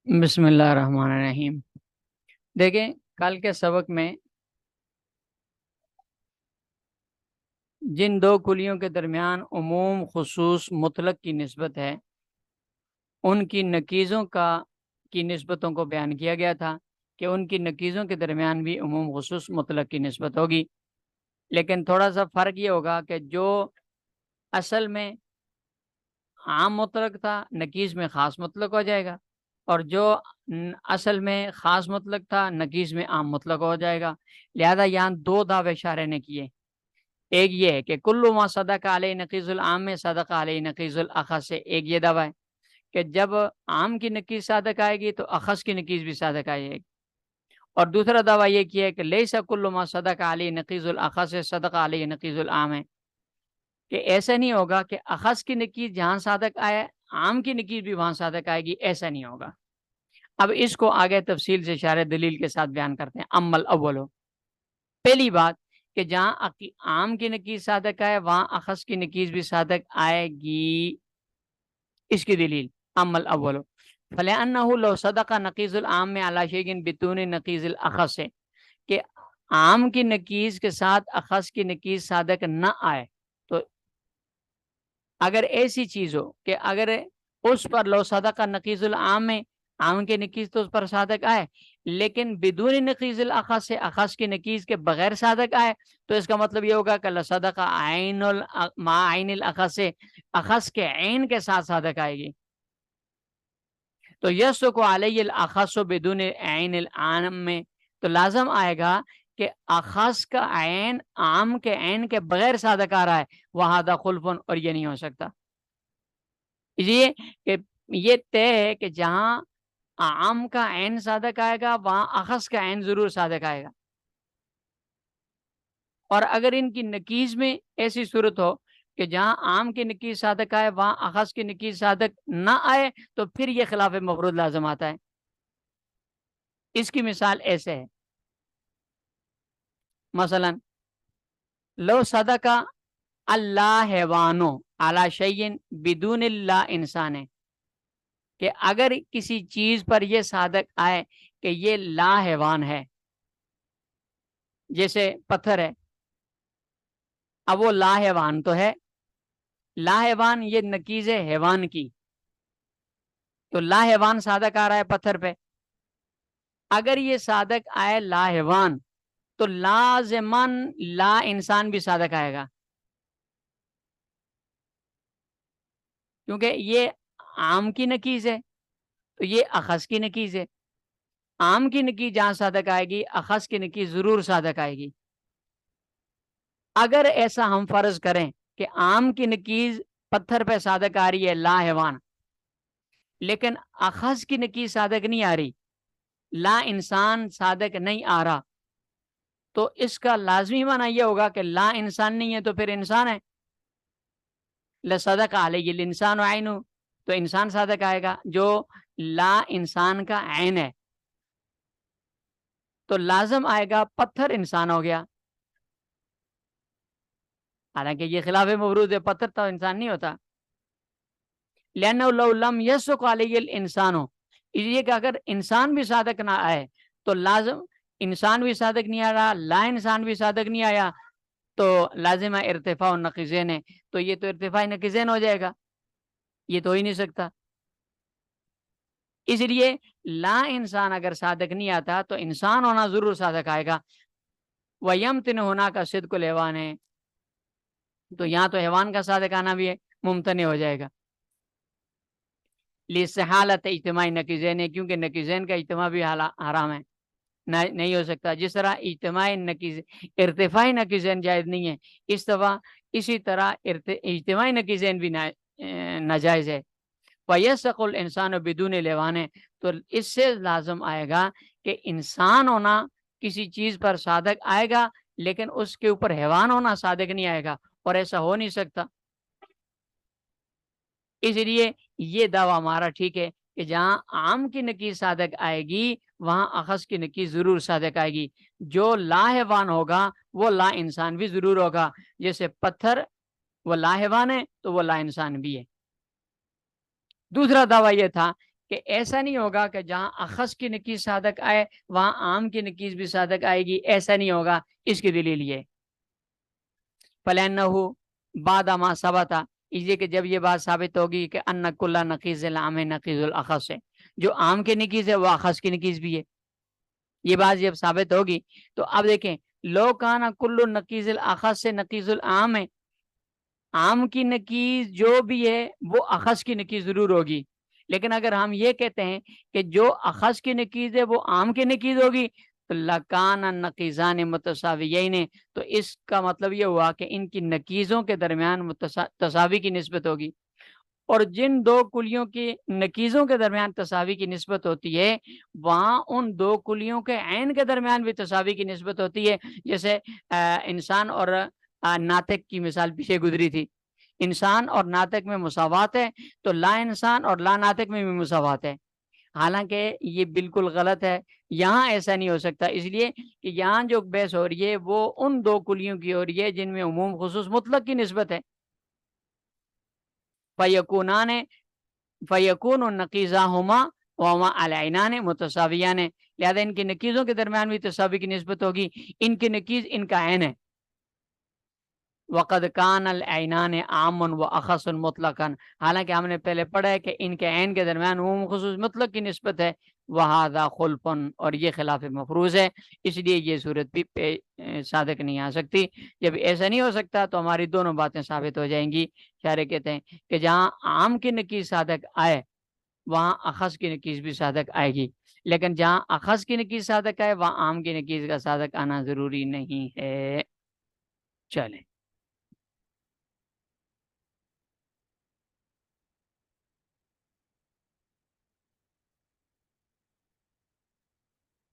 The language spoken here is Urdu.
بسم اللہ الرحمن الرحیم۔ دیکھیں، کل کے سبق میں جن دو کلیوں کے درمیان عموم خصوص مطلق کی نسبت ہے، ان کی نقیضوں کی نسبتوں کو بیان کیا گیا تھا کہ ان کی نقیضوں کے درمیان بھی عموم خصوص مطلق کی نسبت ہوگی، لیکن تھوڑا سا فرق یہ ہوگا کہ جو اصل میں عام مطلق تھا نقیض میں خاص مطلق ہو جائے گا، اور جو اصل میں خاص مطلق تھا نقیض میں عام مطلق ہو جائے گا۔ لہذا یہاں دو دعوے شارح نے کیے، ایک یہ ہے کہ کلو ما صدق علیہ نقیض العام میں صدق علیہ نقیض الاخص سے، ایک یہ دعویٰ ہے کہ جب عام کی نقیض صادق آئے گی تو اخص کی نقیض بھی صادق آئے گی، اور دوسرا دعویٰ یہ کیا ہے کہ لیسا کلو ما صدق علیہ نقیض الاخص سے صدق علیہ نقیض العام ہے، کہ ایسا نہیں ہوگا کہ اخص کی نقیض جہاں صادق آئے عام کی نقیض بھی وہاں صادق آئے گی، ایسا نہیں ہوگا۔ اب اس کو آگے تفصیل سے شارح دلیل کے ساتھ بیان کرتے ہیں۔ عمل اولو، پہلی بات کہ جہاں عام کی نقیض صادق آئے وہاں اخص کی نقیض بھی صادق آئے گی، اس کی دلیل عمل اولو فلأنه لو صدق نقیض العام میں علی شیء بدون نقیض الاخص ہے، کہ عام کی نقیض کے ساتھ اخص کی نقیض صادق نہ آئے، تو اگر ایسی چیز ہو کہ اگر اس پر لو صدق نقیض العام میں عام کی نقیض تو اس پر صادق آئے، لیکن بدون نقیض الاخص سے اخص کی نقیض کے بغیر صادق آئے، تو اس کا مطلب یہ ہوگا کہ لصدق عین ما عین الاخص سے اخص کے عین کے ساتھ صادق آئے گی، تو یسق علیہ الاخص بدون عین العام میں تو لازم آئے گا کہ اخص کا عین عام کے عین کے بغیر صادق آ رہا ہے، وہذا خلف، اور یہ نہیں ہو سکتا۔ اس لیے کہ یہ طے ہے کہ جہاں عام کا عین صادق آئے گا وہاں اخص کا عین ضرور صادق آئے گا، اور اگر ان کی نقیض میں ایسی صورت ہو کہ جہاں عام کی نقیض صادق آئے وہاں اخص کی نقیض صادق نہ آئے تو پھر یہ خلاف مفروض لازم آتا ہے۔ اس کی مثال ایسے ہے، مثلا لو صدق اللہ حیوانو علی شیء بدون اللہ انسان ہے، کہ اگر کسی چیز پر یہ صادق آئے کہ یہ لا حیوان ہے، جیسے پتھر ہے، اب وہ لا حیوان تو ہے، لا حیوان یہ نقیض ہے حیوان کی، تو لا حیوان صادق آ رہا ہے پتھر پہ، اگر یہ صادق آئے لا حیوان تو لازماً لا انسان بھی صادق آئے گا، کیونکہ یہ عام کی نقیض ہے تو یہ اخص کی نقیض ہے، عام کی نقیض جہاں صادق آئے گی اخص کی نقیض ضرور صادق آئے گی۔ اگر ایسا ہم فرض کریں کہ عام کی نقیض پتھر پہ صادق آ رہی ہے لا حیوان، لیکن اخص کی نقیض صادق نہیں آ رہی، لا انسان صادق نہیں آ رہا، تو اس کا لازمی معنی یہ ہوگا کہ لا انسان نہیں ہے تو پھر انسان ہے، لصدق علیہ الانسان عین، تو انسان صادق آئے گا جو لا انسان کا عین ہے، تو لازم آئے گا پتھر انسان ہو گیا، حالانکہ یہ خلاف مفروض ہے، پتھر تو انسان نہیں ہوتا، لأنه لو لم يسق علیہ الانسان ہو، اس لیے کہ اگر انسان بھی صادق نہ آئے تو لازم انسان بھی صادق نہیں آ رہا، لا انسان بھی صادق نہیں آیا، تو لازم ہے ارتفاع النقیضین ہے، تو یہ تو ارتفاع نقیضین ہو جائے گا، یہ تو ہی نہیں سکتا۔ اس لیے لا انسان اگر صادق نہیں آتا تو انسان ہونا ضرور صادق آئے گا، وَيَمْتِنُ ہونا کا صدق الحیوان ہے، تو یہاں تو حیوان کا صادق آنا بھی ممتنع ہو جائے گا، لِسَحَالَةِ اجتماعی نقیضین ہے، کیونکہ نقیضین کا اجتماع بھی حرام ہے، نہیں ہو سکتا، جس طرح ارتفاعی نقیضین جائز نہیں ہے، اسی طرح اجتماعی نقیضین بھی ناجائز ہے۔ وَيَسَقُ الْإِنسَانُ بِدُونِ الْحَيْوَانِ، تو اس سے لازم آئے گا کہ انسان ہونا کسی چیز پر صادق آئے گا لیکن اس کے اوپر حیوان ہونا صادق نہیں آئے گا، اور ایسا ہو نہیں سکتا۔ اس لیے یہ دعویٰ ہمارا ٹھیک ہے کہ جہاں عام کی نقیض صادق آئے گی وہاں اخص کی نقیض ضرور صادق آئے گی، جو لا حیوان ہوگا وہ لا انسان بھی ضرور ہوگا، جیسے پتھر وہ لا حیوان ہے تو وہ لا انسان بھی ہے۔ دوسرا دعویٰ یہ تھا کہ ایسا نہیں ہوگا کہ جہاں اخص کی نکیز صادق آئے وہاں عام کی نکیز بھی صادق آئے گی، ایسا نہیں ہوگا۔ اس کی دلیل یہ فَلَأَنَّهُ بعد ما ثبت، اس لیے کہ جب یہ بات ثابت ہوگی کہ ان کل نقیز العام نقیز الاخص ہے، جو عام کی نکیز ہے وہ اخص کی نکیز بھی ہے، یہ بات جب ثابت ہوگی تو اب دیکھیں لو کان کل نقیز الاخص سے نقیز العام ہے، عام کی نکیز جو بھی ہے وہ اخص کی نکیز ضرور ہوگی، لیکن اگر ہم یہ کہتے ہیں کہ جو اخص کی نکیز ہے وہ عام کی نکیز ہوگی تو لکان نقیزان متساویین، تو اس کا مطلب یہ ہوا کہ ان کی نکیزوں کے درمیان تساوی کی نسبت ہوگی، اور جن دو کلیوں کی نکیزوں کے درمیان تساوی کی نسبت ہوتی ہے وہاں ان دو کلیوں کے عین کے درمیان بھی تساوی کی نسبت ہوتی ہے، جیسے انسان اور ناطق کی مثال پیچھے گزری تھی، انسان اور ناطق میں مساوات ہے تو لا انسان اور لا ناطق میں بھی مساوات ہے، حالانکہ یہ بالکل غلط ہے، یہاں ایسا نہیں ہو سکتا، اس لیے کہ یہاں جو بحث ہو رہی ہے وہ ان دو کلیوں کی ہو رہی ہے جن میں عموم خصوص مطلق کی نسبت ہے، فیکونان فیکون النقیزہما وہما العینان متساویان، لہذا ان کی نکیزوں کے درمیان بھی تساوی کی نسبت ہوگی، ان کی نکیز ان کا عین ہے، وقد کان العینان عام و اخص مطلقا، حالانکہ ہم نے پہلے پڑھا ہے کہ ان کے عین کے درمیان عموم خصوص مطلق کی نسبت ہے، وہذا خلف، اور یہ خلاف مفروض ہے، اس لیے یہ صورت بھی صادق نہیں آ سکتی۔ جب ایسا نہیں ہو سکتا تو ہماری دونوں باتیں ثابت ہو جائیں گی۔ شارح کہتے ہیں کہ جہاں عام کی نکیز صادق آئے وہاں اخص کی نکیز بھی صادق آئے گی، لیکن جہاں اخص کی نکیز صادق آئے وہاں عام کی نکیز کا صادق آنا ضروری نہیں ہے۔ چلیں